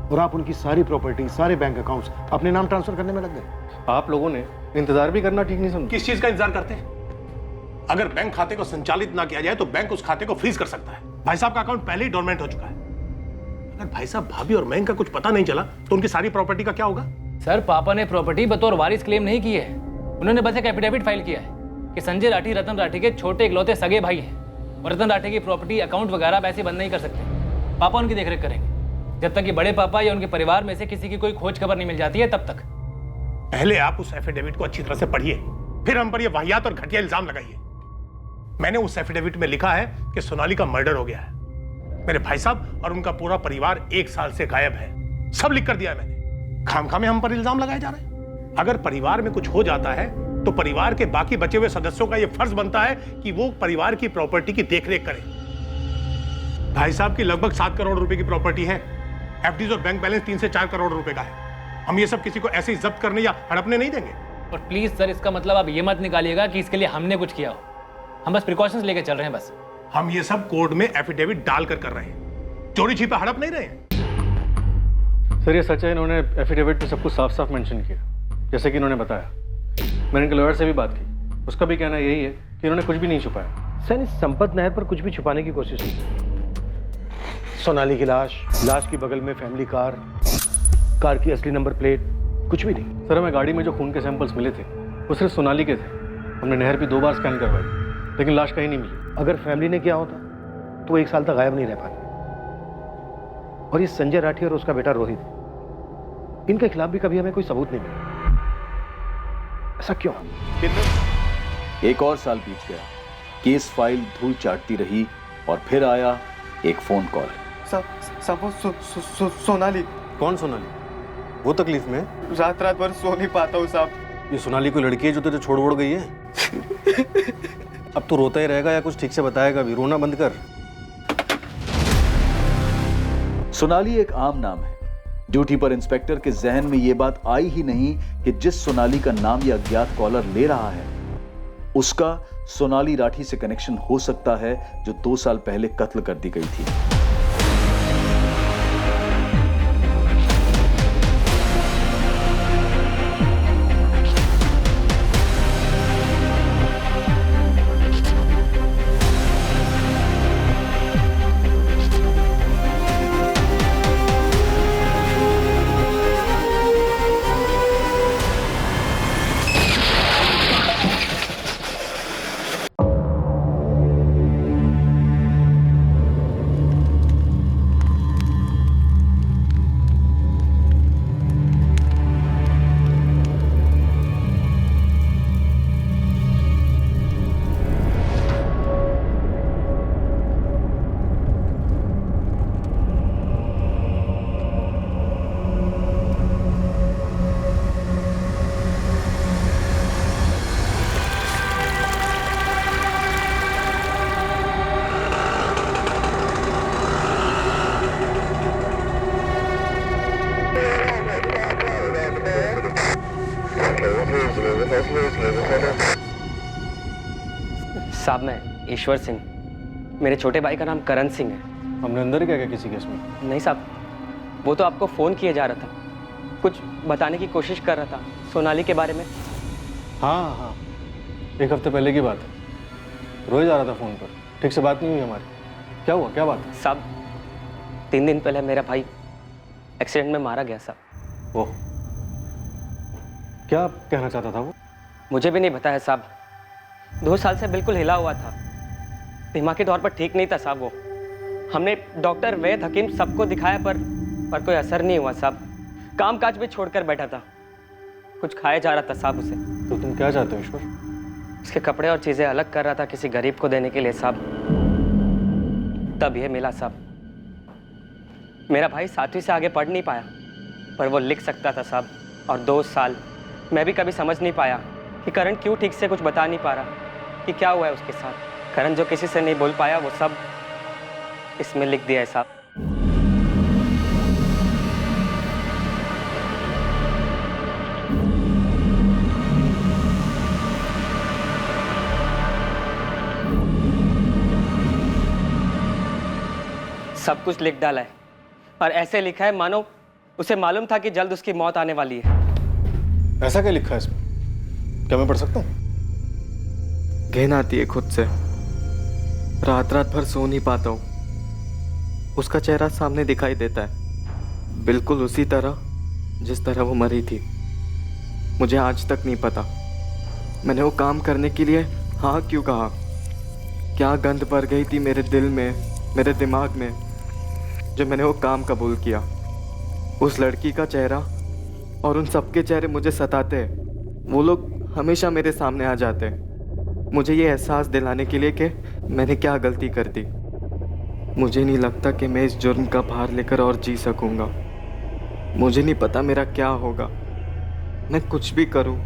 और आप उनकी सारी प्रॉपर्टी, सारे बैंक अकाउंट्स अपने नाम ट्रांसफर करने में लग गए। आप लोगों ने इंतजार भी करना ठीक नहीं समझा। किस चीज का इंतजार करते हैं? अगर बैंक खाते को संचालित ना किया जाए तो बैंक उस खाते को फ्रीज कर सकता है। भाई साहब का अकाउंट पहले ही डोरमेंट हो चुका है। अगर भाई साहब, भाभी और मयंक का कुछ पता नहीं चला तो उनकी सारी प्रॉपर्टी का क्या होगा? सर, पापा ने प्रॉपर्टी बतौर वारिस क्लेम नहीं की है, उन्होंने बस एक एफिडेविट फाइल किया है कि संजय राठी रतन राठी के छोटे इकलौते सगे भाई हैं और रतन राठी की प्रॉपर्टी, अकाउंट वगैरह वैसे बंद नहीं कर सकते। पापा उनकी देखरेख करेंगे जब तक कि बड़े पापा या उनके परिवार में से किसी की कोई खोज खबर नहीं मिल जाती है, तब तक। पहले आप उस एफिडेविट को अच्छी तरह से पढ़िए, फिर हम पर यह वाहियात और घटिया इल्जाम लगाइए। मैंने उस एफिडेविट में लिखा है कि सोनाली का मर्डर हो गया है। मेरे भाई साहब और उनका पूरा परिवार 1 साल से गायब है, सब लिख कर दिया है मैंने। खामखा में हम पर इल्जाम लगाए जा रहे हैं। अगर परिवार में कुछ हो जाता है तो परिवार के बाकी बचे हुए सदस्यों का यह फर्ज बनता है कि वो परिवार की प्रॉपर्टी की देखरेख करें। भाई साहब की लगभग 7 करोड़ रुपए की प्रॉपर्टी है। एफडीज और बैंक बैलेंस 3 से 4 करोड़ रुपए का है। हम ये सब किसी को ऐसे ही जब्त करने या हड़पने नहीं देंगे। और प्लीज सर, इसका मतलब आप ये मत निकालिएगा कि इसके लिए हमने कुछ किया हो। हम बस प्रिकॉशंस लेके चल रहे हैं बस। हम ये सब कोर्ट में एफिडेविट डालकर कर रहे हैं, चोरी छिपा हड़प नहीं रहे हैं। सर, ये सच है, इन्होंने एफिडेविट में सब कुछ साफ साफ मेंशन किया, जैसे कि इन्होंने बताया। मैंने इनके लॉयर से भी बात की, उसका भी कहना यही है कि इन्होंने कुछ भी नहीं छुपाया। सर, इस संपत नहर पर कुछ भी छुपाने की कोशिश नहीं। सोनाली की लाश के बगल में फैमिली कार की असली नंबर प्लेट, कुछ भी नहीं। सर, हमें गाड़ी में जो खून के सैंपल्स मिले थे वो सिर्फ सोनाली के थे। हमने नहर पे 2 बार स्कैन करवाई, लेकिन लाश कहीं नहीं मिली। अगर फैमिली ने किया होता तो वो 1 साल तक गायब नहीं रह पाते। और ये संजय राठी और उसका बेटा रोहित, इनके खिलाफ भी कभी हमें कोई सबूत नहीं मिला। ऐसा क्यों? एक और साल बीत गया। केस फाइल धूल चाटती रही और फिर आया एक फोन कॉल। सब वो सोनाली। कौन सोनाली? वो तकलीफ में? रात भर सो नहीं पाता हूँ साहब। ये सोनाली कोई लड़की है जो तुझे छोड़ गई है? अब तू रोता ही रहेगा या कुछ ठीक से बताएगा भी? रोना बंद कर। सोनाली एक आम नाम है। ड्यूटी पर इंस्पेक्टर के जहन में यह बात आई ही नहीं कि जिस सोनाली का नाम यह अज्ञात कॉलर ले रहा है उसका सोनाली राठी से कनेक्शन हो सकता है, जो 2 साल पहले कत्ल कर दी गई थी। साहब मैं ईश्वर सिंह, मेरे छोटे भाई का नाम करण सिंह है। हमने अंदर क्या किया किसी केस में? नहीं साहब, वो तो आपको फ़ोन किए जा रहा था, कुछ बताने की कोशिश कर रहा था सोनाली के बारे में। हाँ, 1 हफ्ते पहले की बात है। रोए जा रहा था फ़ोन पर, ठीक से बात नहीं हुई हमारी। क्या हुआ, क्या बात है? साहब 3 दिन पहले मेरा भाई एक्सीडेंट में मारा गया साहब। ओह, क्या कहना चाहता था वो? मुझे भी नहीं बताया साहब। 2 साल से बिल्कुल हिला हुआ था, दिमागी तौर पर ठीक नहीं था साहब वो। हमने डॉक्टर, वैद्य, हकीम सबको दिखाया पर कोई असर नहीं हुआ साहब। काम काज भी छोड़कर बैठा था, कुछ खाया जा रहा था साहब उसे। तो तुम क्या चाहते हो ईश्वर? उसके कपड़े और चीज़ें अलग कर रहा था किसी गरीब को देने के लिए साहब। तब ये मिला साहब। मेरा भाई 7वीं से आगे पढ़ नहीं पाया, पर वो लिख सकता था साहब। और 2 साल मैं भी कभी समझ नहीं पाया कि करण क्यों ठीक से कुछ बता नहीं पा रहा कि क्या हुआ है उसके साथ। करण जो किसी से नहीं बोल पाया वो सब इसमें लिख दिया है साहब। सब कुछ लिख डाला है और ऐसे लिखा है मानो उसे मालूम था कि जल्द उसकी मौत आने वाली है। ऐसा क्या लिखा है इसमें? क्या मैं पढ़ सकता हूँ? घिन आती है खुद से, रात भर सो नहीं पाता हूँ। उसका चेहरा सामने दिखाई देता है, बिल्कुल उसी तरह जिस तरह वो मरी थी। मुझे आज तक नहीं पता मैंने वो काम करने के लिए हाँ क्यों कहा। क्या गंध भर गई थी मेरे दिल में, मेरे दिमाग में, जो मैंने वो काम कबूल किया। उस लड़की का चेहरा और उन सबके चेहरे मुझे सताते हैं। वो लोग हमेशा मेरे सामने आ जाते हैं, मुझे ये एहसास दिलाने के लिए कि मैंने क्या गलती कर दी। मुझे नहीं लगता कि मैं इस जुर्म का भार लेकर और जी सकूंगा। मुझे नहीं पता मेरा क्या होगा। मैं कुछ भी करूं,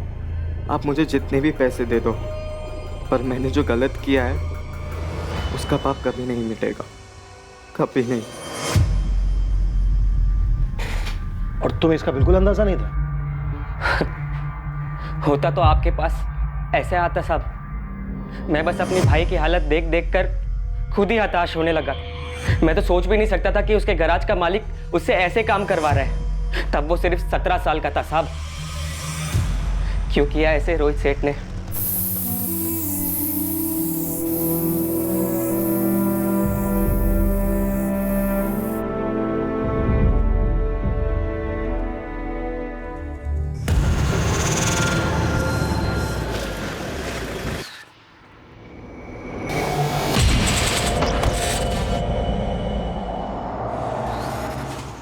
आप मुझे जितने भी पैसे दे दो, पर मैंने जो गलत किया है उसका पाप कभी नहीं मिटेगा, कभी नहीं। और तुम्हें इसका बिल्कुल अंदाजा नहीं था? होता तो आपके पास ऐसे आता साहब। मैं बस अपनी भाई की हालत देख देख कर खुद ही हताश होने लगा। मैं तो सोच भी नहीं सकता था कि उसके गैराज का मालिक उससे ऐसे काम करवा रहा है। तब वो सिर्फ 17 साल का था साहब। क्यों किया ऐसे रोहित सेठ ने?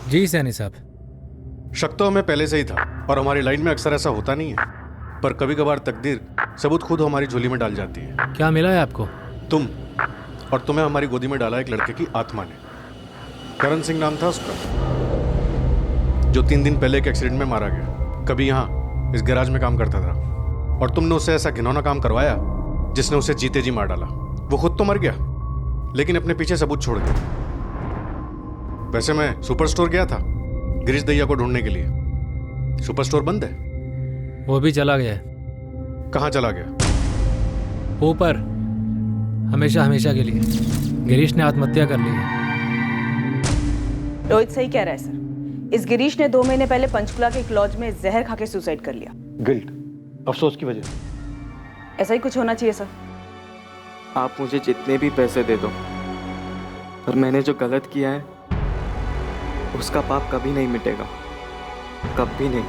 जी सैनी साहब। शक तो हमें पहले से ही था और हमारी लाइन में अक्सर ऐसा होता नहीं है, पर कभी कभार तकदीर सबूत खुद हमारी झोली में डाल जाती है। क्या मिला है आपको? तुम, और तुम्हें हमारी गोदी में डाला एक लड़के की आत्मा ने। करण सिंह नाम था उसका, जो 3 दिन पहले एक एक्सीडेंट में मारा गया। कभी यहाँ इस गैराज में काम करता था और तुमने उससे ऐसा घिनौना काम करवाया जिसने उसे जीते जी मार डाला। वो खुद तो मर गया लेकिन अपने पीछे सबूत छोड़ दिया। वैसे मैं सुपर स्टोर गया था गिरीश दैया को ढूंढने के लिए। सुपर स्टोर बंद है। वो भी चला गया। कहाँ चला गया? ऊपर, हमेशा हमेशा के लिए। गिरीश ने आत्महत्या कर ली है। रोहित सही कह रहा है सर। इस गिरीश ने 2 महीने पहले पंचकुला के एक लॉज में जहर खा के सुसाइड कर लिया। गिल्ट, अफसोस की वजह से। ऐसा ही कुछ होना चाहिए सर। आप मुझे जितने भी पैसे दे दो, पर मैंने जो गलत किया है उसका पाप कभी नहीं मिटेगा, कभी नहीं।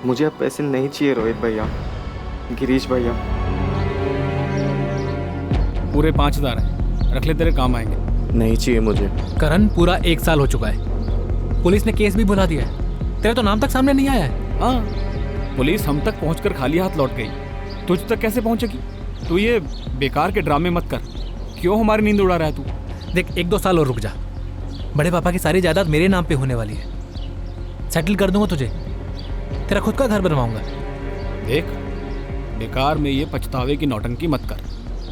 मुझे अब पैसे नहीं चाहिए रोहित भैया, गिरीश भैया। पूरे 5000 है, रख ले, तेरे काम आएंगे। नहीं चाहिए मुझे। करण, पूरा 1 साल हो चुका है। पुलिस ने केस भी बुला दिया है। तेरा तो नाम तक सामने नहीं आया है। हाँ, पुलिस हम तक पहुंचकर खाली हाथ लौट गई। तुझ तक कैसे पहुंचेगी? तू ये बेकार के ड्रामे मत कर। क्यों हमारी नींद उड़ा रहा है तू? देख, 1-2 साल और रुक जा। बड़े पापा की सारी जायदाद मेरे नाम पे होने वाली है। सेटल कर दूंगा तुझे, तेरा खुद का घर बनवाऊंगा। देख, बेकार में ये पछतावे की नौटंकी मत कर।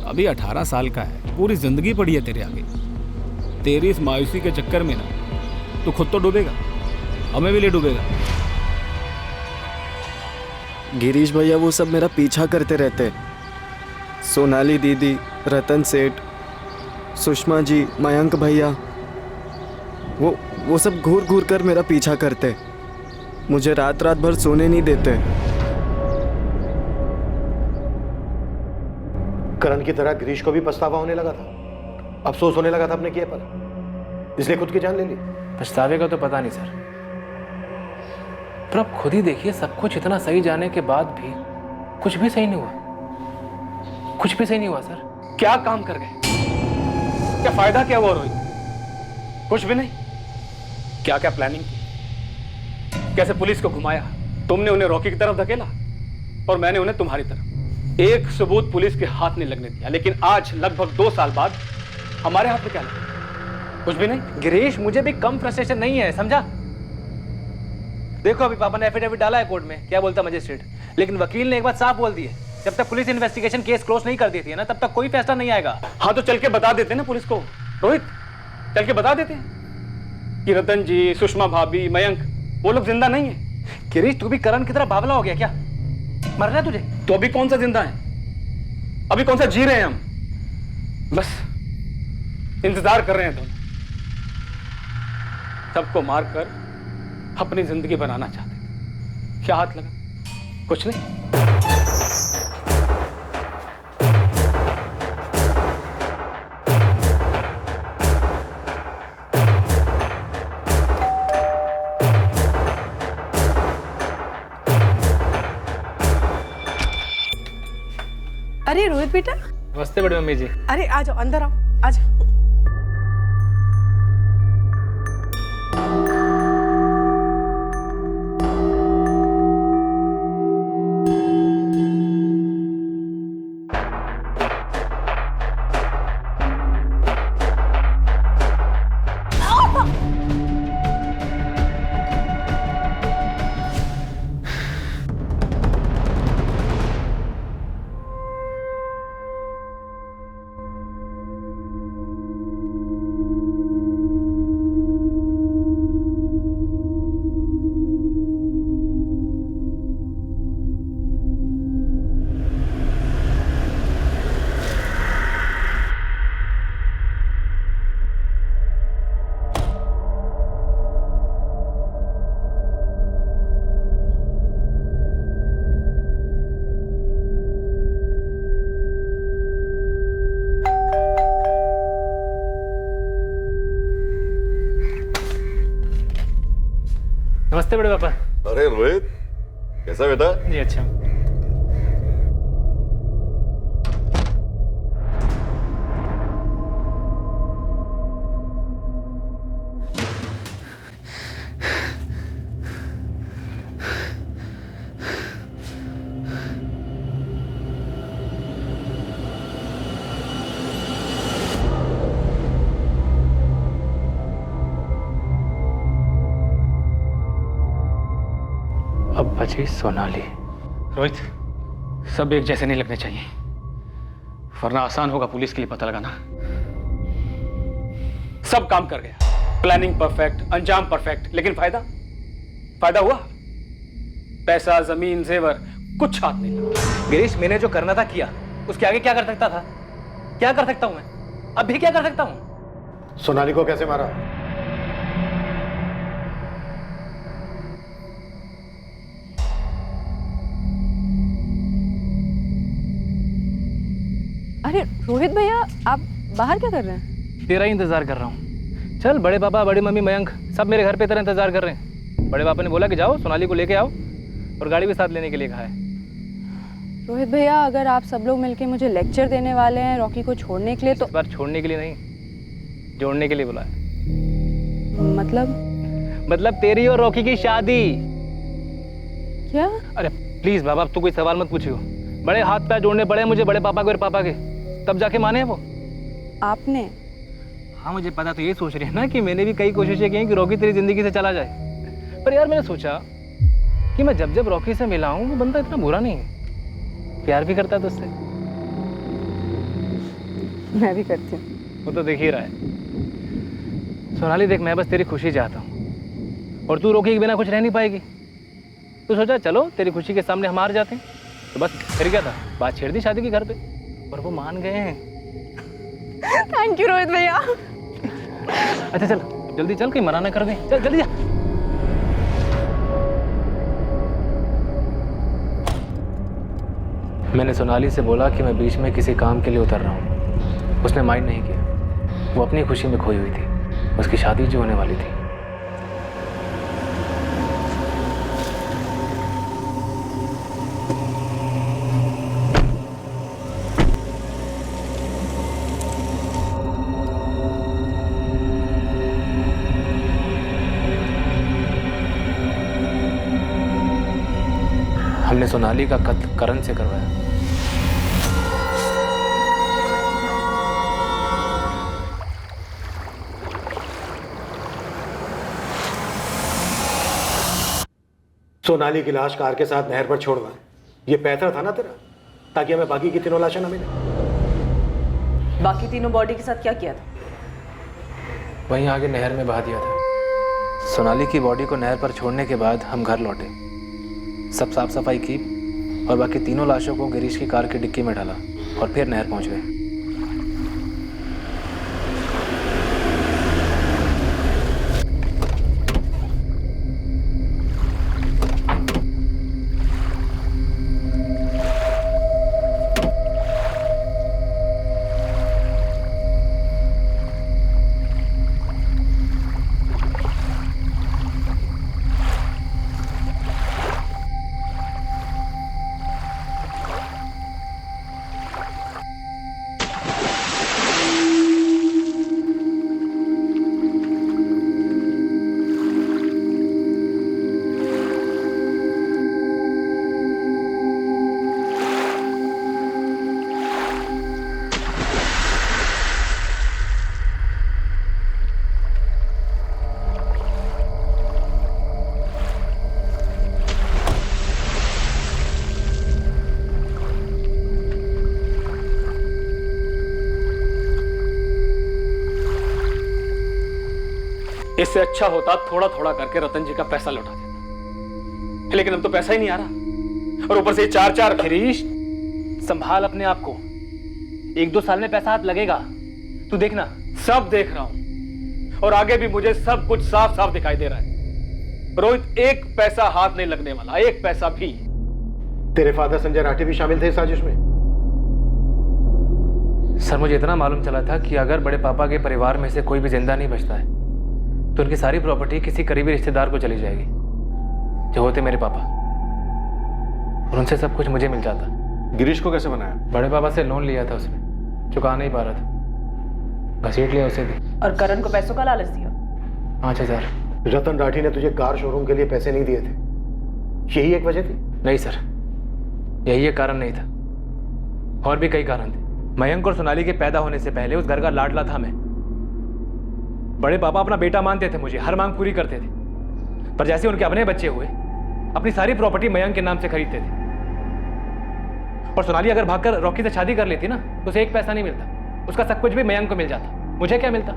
अभी 18 साल का है, पूरी जिंदगी पड़ी है तेरे आगे। तेरी इस मायूसी के चक्कर में ना तू खुद तो डूबेगा, हमें भी ले डूबेगा। गिरीश भैया वो सब मेरा पीछा करते रहते। सोनाली दीदी, रतन सेठ, सुषमा जी, मयंक भैया, वो सब घूर घूर कर मेरा पीछा करते। मुझे रात रात भर सोने नहीं देते। करण की तरह गिरीश को भी पछतावा होने लगा था, अफसोस होने लगा था अपने किए पर, इसलिए खुद की जान ले ली। पछतावे का तो पता नहीं सर, पर आप खुद ही देखिए, सब कुछ इतना सही जाने के बाद भी कुछ भी सही नहीं हुआ। कुछ भी सही नहीं हुआ सर। क्या काम कर गए? क्या फायदा क्या हुआ रोहित? कुछ भी नहीं। क्या क्या प्लानिंग की, कैसे पुलिस को घुमाया। तुमने उन्हें रॉकी की तरफ धकेला और मैंने उन्हें तुम्हारी तरफ। एक सबूत पुलिस के हाथ नहीं लगने दिया, लेकिन आज लगभग 2 साल बाद हमारे हाथ में क्या लगा? कुछ भी नहीं। गिरीश, मुझे भी कम फ्रस्ट्रेशन नहीं है, समझा? देखो, अभी पापा ने एफिडेविट डाला है कोर्ट में, क्या बोलता मजिस्ट्रेट, लेकिन वकील ने एक बात साफ बोल दी है, जब तक पुलिस इन्वेस्टिगेशन केस क्लोज नहीं कर देती है ना, तब तक कोई फैसला नहीं आएगा। हाँ, तो चल के बता देते ना पुलिस को रोहित, चल के बता देते हैं कि रतन जी, सुषमा भाभी, मयंक, वो लोग जिंदा नहीं है। गिरीश, तू भी करण की तरह बावला हो गया क्या? मरना है तुझे? तो अभी कौन सा जिंदा है, अभी कौन सा जी रहे हैं हम? बस इंतजार कर रहे हैं दोनों। सबको मारकर अपनी जिंदगी बनाना चाहते थे। क्या हाथ लगा? कुछ नहीं। अरे रोहित बेटा। नमस्ते बड़ी मम्मी जी। अरे आ जाओ, अंदर आओ, आ जाओ। नमस्ते बड़े पापा। अरे रोहित, कैसा बेटा? जी अच्छा। अब बची सोनाली। रोहित, सब एक जैसे नहीं लगने चाहिए, वरना आसान होगा पुलिस के लिए पता लगाना। सब काम कर गया, प्लानिंग परफेक्ट, अंजाम परफेक्ट, लेकिन फायदा हुआ? पैसा, जमीन, जेवर, कुछ हाथ नहीं लगा। गिरीश, मैंने जो करना था किया, उसके आगे क्या कर सकता था? क्या कर सकता हूं मैं? अब भी क्या कर सकता हूं? सोनाली को कैसे मारा? अरे रोहित भैया, आप बाहर क्या कर रहे हैं? तेरा ही इंतजार कर रहा हूँ। चल, बड़े पापा, बड़ी मम्मी, मयंक सब मेरे घर पे तेरा इंतजार कर रहे हैं। बड़े पापा ने बोला कि जाओ सोनाली को लेके आओ, और गाड़ी भी साथ लेने के लिए कहा है। रोहित भैया, अगर आप सब लोग मिलके मुझे लेक्चर देने वाले हैं रॉकी को छोड़ने के लिए, तो इस बार छोड़ने के लिए नहीं, जोड़ने के लिए बोला है। मतलब तेरी और रॉकी की शादी। क्या? अरे प्लीज बाबा, अब तू कोई सवाल मत पूछियो। बड़े हाथ पैर जोड़ने पड़े मुझे बड़े पापा के और पापा के, तब जाके माने हैं वो। आपने? हाँ मुझे पता, तो ये सोच रही है ना कि मैंने भी कई कोशिशें की हैं कि रॉकी तेरी जिंदगी से चला जाए। पर यार मैंने सोचा कि मैं जब जब रॉकी से मिला हूँ, वो बंदा इतना बुरा नहीं है, प्यार भी करता है तुझसे। मैं भी करती हूँ। वो तो दिख ही रहा है। सोनाली देख, मैं बस तेरी खुशी चाहता हूँ, और तू रॉकी के बिना कुछ रह नहीं पाएगी। तो सोचा चलो तेरी खुशी के सामने हम हार जाते हैं, तो बस फिर क्या था, बात छेड़ दी शादी की घर पे, और वो मान गए हैं। थैंक यू रोहित भैया। अच्छा चल, जल्दी चल, कहीं मना ना कर दे। चल जल्दी जा। मैंने सोनाली से बोला कि मैं बीच में किसी काम के लिए उतर रहा हूँ। उसने माइंड नहीं किया, वो अपनी खुशी में खोई हुई थी। उसकी शादी जो होने वाली थी। हमने सोनाली का कत्ल करण से करवाया। सोनाली की लाश कार के साथ नहर पर छोड़ना, ये पैतरा था ना तेरा, ताकि हमें बाकी की तीनों लाशें न मिले। बाकी तीनों बॉडी के साथ क्या किया था? वहीं आगे नहर में बहा दिया था। सोनाली की बॉडी को नहर पर छोड़ने के बाद हम घर लौटे, सब साफ सफाई की, और बाकी तीनों लाशों को गिरीश की कार की डिक्की में डाला, और फिर नहर पहुंच गए। इससे अच्छा होता थोड़ा थोड़ा करके रतन जी का पैसा लौटा देता, लेकिन अब तो पैसा ही नहीं आ रहा, और ऊपर से 4-4। गिरीश, संभाल अपने आप को, 1-2 साल में पैसा हाथ लगेगा, तू देखना। सब देख रहा हूं, और आगे भी मुझे सब कुछ साफ साफ दिखाई दे रहा है। रोहित, एक पैसा हाथ नहीं लगने वाला, एक पैसा भी। तेरे फादर संजय राठी भी शामिल थे इस साजिश में? सर, मुझे इतना मालूम चला था कि अगर बड़े पापा के परिवार में से कोई भी जिंदा नहीं बचता है, तो उनकी सारी प्रॉपर्टी किसी करीबी रिश्तेदार को चली जाएगी, जो होते मेरे पापा, और उनसे सब कुछ मुझे मिल जाता। गिरीश को कैसे बनाया? बड़े पापा से लोन लिया था, उसने चुका नहीं पा रहा था, घसीट लिया उसे भी। और करण को पैसों का लालच दिया? 5000। रतन राठी ने तुझे कार शोरूम के लिए पैसे नहीं दिए थे, यही एक वजह थी? नहीं सर, यही एक कारण नहीं था, और भी कई कारण थे। मयंक और सोनाली के पैदा होने से पहले उस घर का लाडला था मैं। बड़े पापा अपना बेटा मानते थे मुझे, हर मांग पूरी करते थे, पर जैसे उनके अपने बच्चे हुए, अपनी सारी प्रॉपर्टी मयंक के नाम से खरीदते थे। और सोनाली अगर भागकर रॉकी से शादी कर लेती ना तो उसे एक पैसा नहीं मिलता, उसका सब कुछ भी मयंक को मिल जाता। मुझे क्या मिलता?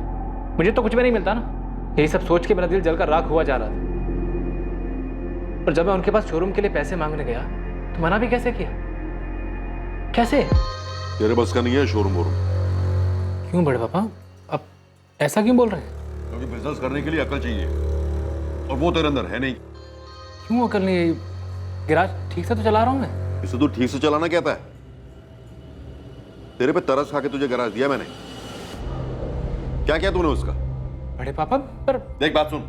मुझे तो कुछ भी नहीं मिलता ना। यही सब सोच के मेरा दिल जलकर राख हुआ जा रहा था। और जब मैं उनके पास शोरूम के लिए पैसे मांगने गया तो मना भी कैसे किया? कैसे? तेरे बस का नहीं है शोरूम वोरूम। क्यों बड़े पापा, अब ऐसा क्यों बोल रहे हैं? क्योंकि बिजनेस करने के लिए अकल चाहिए और वो तेरे अंदर है नहीं। क्यों अकल नहीं? गैराज ठीक से तो चला रहा हूं मैं। इसे तू ठीक से चलाना कहता है? तेरे पे तरस खा के तुझे गैराज दिया मैंने। क्या किया तूने उसका? बड़े पापा पर देख बात सुन,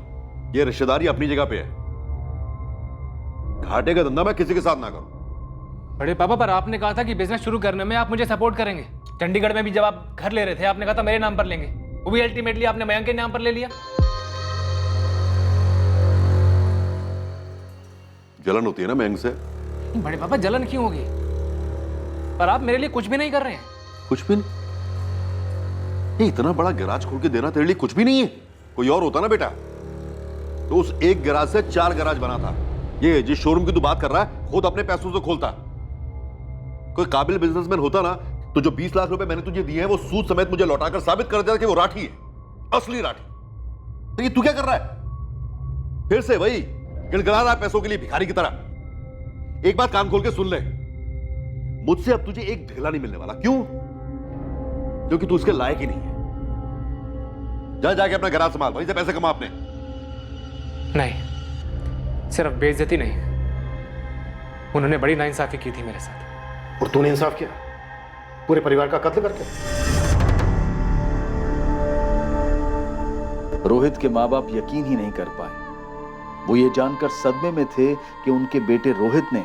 ये रिश्तेदारी अपनी जगह पे है। घाटे का धंधा मैं किसी के साथ ना करूं। बड़े पापा पर आपने कहा था कि बिजनेस शुरू करने में आप मुझे सपोर्ट करेंगे। चंडीगढ़ में भी जब आप घर ले रहे थे आपने कहा था मेरे नाम पर लेंगे, वो भी अल्टीमेटली आपने मयंक के नाम पर ले लिया। जलन होती है ना मयंक से। बड़े पापा जलन क्यों होगी? पर आप मेरे लिए कुछ भी नहीं कर रहे हैं। कुछ भी नहीं? ये इतना बड़ा गैराज खोल के देना तेरे लिए कुछ भी नहीं है। कोई और होता ना बेटा तो उस एक गैराज से 4 गैराज बना था। ये जिस शोरूम की तू बात कर रहा है खुद अपने पैसों से खोलता। कोई काबिल बिजनेसमैन होता ना तो जो 20 लाख रुपए मैंने तुझे दिए हैं वो सूद समेत मुझे लौटाकर साबित कर देता कि वो राठी है, असली राठी। तो ये तू क्या कर रहा है? फिर से वही गिड़गिड़ा रहा है पैसों के लिए भिखारी की तरह। एक बात कान खोल के सुन ले, मुझसे अब तुझे एक ढेला नहीं मिलने वाला। क्यों? क्योंकि तू उसके लायक ही नहीं है। जा जाके अपना गैराज संभाल, वहीं से पैसे कमा अपने। नहीं, सिर्फ बेइज्जती नहीं, उन्होंने बड़ी नाइंसाफी की थी मेरे साथ। और तूने इंसाफ किया पूरे परिवार का कत्ल करके। रोहित के माँ बाप यकीन ही नहीं कर पाए। वो ये जानकर सदमे में थे कि उनके बेटे रोहित ने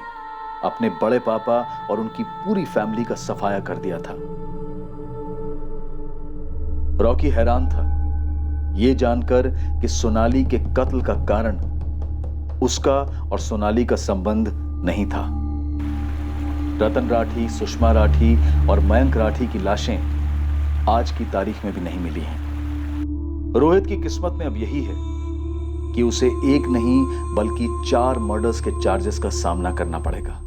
अपने बड़े पापा और उनकी पूरी फैमिली का सफाया कर दिया था। रॉकी हैरान था ये जानकर कि सोनाली के कत्ल का कारण उसका और सोनाली का संबंध नहीं था। रतन राठी, सुषमा राठी और मयंक राठी की लाशें आज की तारीख में भी नहीं मिली हैं। रोहित की किस्मत में अब यही है कि उसे एक नहीं बल्कि 4 मर्डर्स के चार्जेस का सामना करना पड़ेगा।